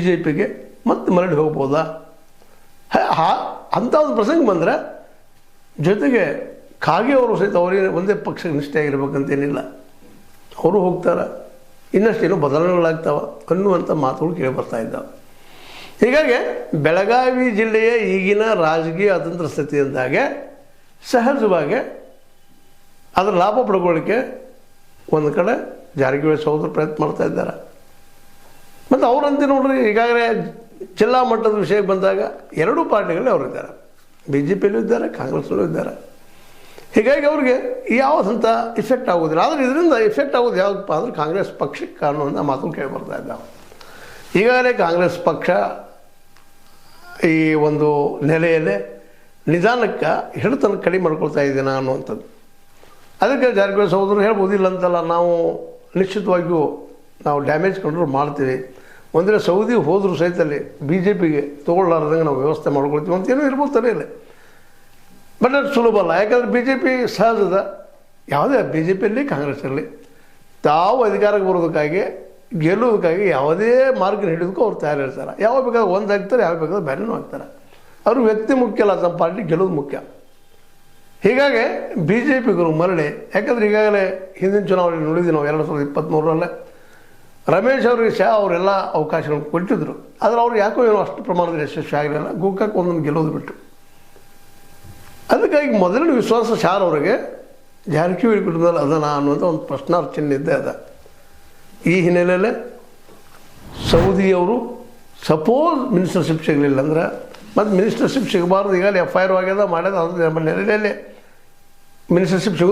BJPಗೆ ಮತ್ತೆ ಮರಳಿ ಹೋಗ್ಬೋದಾ? ಅಂಥ ಒಂದು ಪ್ರಸಂಗ ಬಂದರೆ ಜೊತೆಗೆ ಖಾಗೆ ಅವರು ಸಹಿತ ಅವರಿಗೆ ಒಂದೇ ಪಕ್ಷಕ್ಕೆ ನಿಷ್ಠೆಯಾಗಿರ್ಬೇಕಂತೇನಿಲ್ಲ, ಅವರು ಹೋಗ್ತಾರೆ, ಇನ್ನಷ್ಟೇನು ಬದಲಾವಣೆಗಳಾಗ್ತಾವೆ ಅನ್ನುವಂಥ ಮಾತುಗಳು ಕೇಳಿ ಬರ್ತಾ ಇದ್ದಾವೆ. ಹೀಗಾಗಿ ಬೆಳಗಾವಿ ಜಿಲ್ಲೆಯ ಈಗಿನ ರಾಜಕೀಯ ಅತಂತ್ರ ಸ್ಥಿತಿಯಿಂದಾಗೆ ಸಹಜವಾಗಿ ಅದರ ಲಾಭ ಪಡ್ಕೊಳ್ಳಿಕ್ಕೆ ಒಂದು ಕಡೆ ಜಾರಕಿಹೊಳಿ ಸಹೋದರ ಪ್ರಯತ್ನ ಮಾಡ್ತಾ ಇದ್ದಾರೆ. ಮತ್ತು ಅವರಂತೆ ನೋಡ್ರಿ, ಈಗಾಗಲೇ ಜಿಲ್ಲಾ ಮಟ್ಟದ ವಿಷಯಕ್ಕೆ ಬಂದಾಗ ಎರಡೂ ಪಾರ್ಟಿಗಳಲ್ಲಿ ಅವರಿದ್ದಾರೆ, BJPಯಲ್ಲೂ ಇದ್ದಾರೆ, ಕಾಂಗ್ರೆಸ್ನಲ್ಲೂ ಇದ್ದಾರೆ. ಹೀಗಾಗಿ ಅವ್ರಿಗೆ ಯಾವುದಂಥ ಇಫೆಕ್ಟ್ ಆಗೋದಿಲ್ಲ. ಆದರೆ ಇದರಿಂದ ಇಫೆಕ್ಟ್ ಆಗೋದು ಯಾವುದಪ್ಪ ಅಂದರೆ ಕಾಂಗ್ರೆಸ್ ಪಕ್ಷಕ್ಕೆ ಅನ್ನುವಂಥ ಮಾತು ಕೇಳಿ ಬರ್ತಾ ಇದ್ದಾವೆ. ಈಗಾಗಲೇ ಕಾಂಗ್ರೆಸ್ ಪಕ್ಷ ಈ ಒಂದು ನೆಲೆಯಲ್ಲೇ ನಿಧಾನಕ್ಕೆ ಹಿಡಿತನ ಕಡಿಮೆ ಮಾಡ್ಕೊಳ್ತಾ ಇದ್ದೀನ ಅನ್ನುವಂಥದ್ದು. ಅದಕ್ಕೆ ಜಾರಕಿಹೊಳಿ ಸಹೋದರರು ಹೇಳ್ಬೋದಿಲ್ಲ ಅಂತಲ್ಲ, ನಾವು ನಿಶ್ಚಿತವಾಗಿಯೂ ನಾವು ಡ್ಯಾಮೇಜ್ ಕಂಟ್ರೋಲ್ ಮಾಡ್ತೀವಿ, ಒಂದರೆ ಸೌದಿ ಹೋದರೂ ಸಹಿತಲ್ಲಿ BJPಗೆ ತೊಗೊಳ್ಳಾರ್ದಂಗೆ ನಾವು ವ್ಯವಸ್ಥೆ ಮಾಡ್ಕೊಳ್ತೀವಿ ಅಂತೇನೂ ಇರ್ಬೋದು ತಲೆಯಲ್ಲಿ. ಬಟ್ ಅದು ಸುಲಭ ಅಲ್ಲ. ಯಾಕಂದರೆ BJP ಸಹಜದ ಯಾವುದೇ BJPಯಲ್ಲಿ ಕಾಂಗ್ರೆಸ್ಸಲ್ಲಿ ತಾವು ಅಧಿಕಾರಕ್ಕೆ ಬರೋದಕ್ಕಾಗಿ ಗೆಲ್ಲೋದಕ್ಕಾಗಿ ಯಾವುದೇ ಮಾರ್ಗ ಹಿಡಿಯೋದಕ್ಕೂ ಅವ್ರು ತಯಾರಿರ್ತಾರೆ. ಯಾವಾಗ ಬೇಕಾದ್ರೆ ಒಂದು ಆಗ್ತಾರೆ, ಯಾವಾಗ ಬೇಕಾದ್ರೆ ಬೇರೆನೂ ಆಗ್ತಾರೆ. ಅವರು ವ್ಯಕ್ತಿ ಮುಖ್ಯ ಅಲ್ಲ, ತಮ್ಮ ಪಾರ್ಟಿ ಗೆಲ್ಲೋದು ಮುಖ್ಯ. ಹೀಗಾಗಿ BJPಗರು ಮರಳಿ, ಯಾಕಂದರೆ ಈಗಾಗಲೇ ಹಿಂದಿನ ಚುನಾವಣೆ ನೋಡಿದ್ವಿ ನಾವು 2023 ರಮೇಶ್ ಅವರಿಗೆ ಸಹ ಅವರೆಲ್ಲ ಅವಕಾಶಗಳನ್ನು ಕೊಟ್ಟಿದ್ದರು. ಆದರೆ ಅವ್ರು ಯಾಕೋ ಏನೋ ಅಷ್ಟು ಪ್ರಮಾಣದಲ್ಲಿ ಯಶಸ್ವಿ ಆಗಲಿಲ್ಲ, ಗೋಕಾಕ್ ಒಂದೊಂದು ಗೆಲ್ಲೋದು ಬಿಟ್ಟು. ಅದಕ್ಕಾಗಿ ಮೊದಲಿನ ವಿಶ್ವಾಸ ಶಾರ್ ಅವರಿಗೆ ಜಾರಕಿಹೊಳಿ ಕುಟುಂಬದಲ್ಲಿ ಅದನ ಅನ್ನುವಂಥ ಒಂದು ಪ್ರಶ್ನಾರ್ಥ ಚಿಹ್ನೆ ಇದ್ದೇ ಅದ. ಈ ಹಿನ್ನೆಲೆಯಲ್ಲೇ ಸೌದಿಯವರು ಸಪೋಸ್ ಮಿನಿಸ್ಟರ್ಶಿಪ್ ಸಿಗಲಿಲ್ಲ ಅಂದ್ರೆ, ಮತ್ತು ಮಿನಿಸ್ಟರ್ಶಿಪ್ ಸಿಗಬಾರ್ದು, ಈಗಾಗಲೇ FIR ಆಗ್ಯದ ಮಾಡ್ಯದ, ಅದ್ರ ನೆಲೆಯಲ್ಲಿ ಮಿನಿಸ್ಟರ್ಶಿಪ್ ಸಿಗೋದು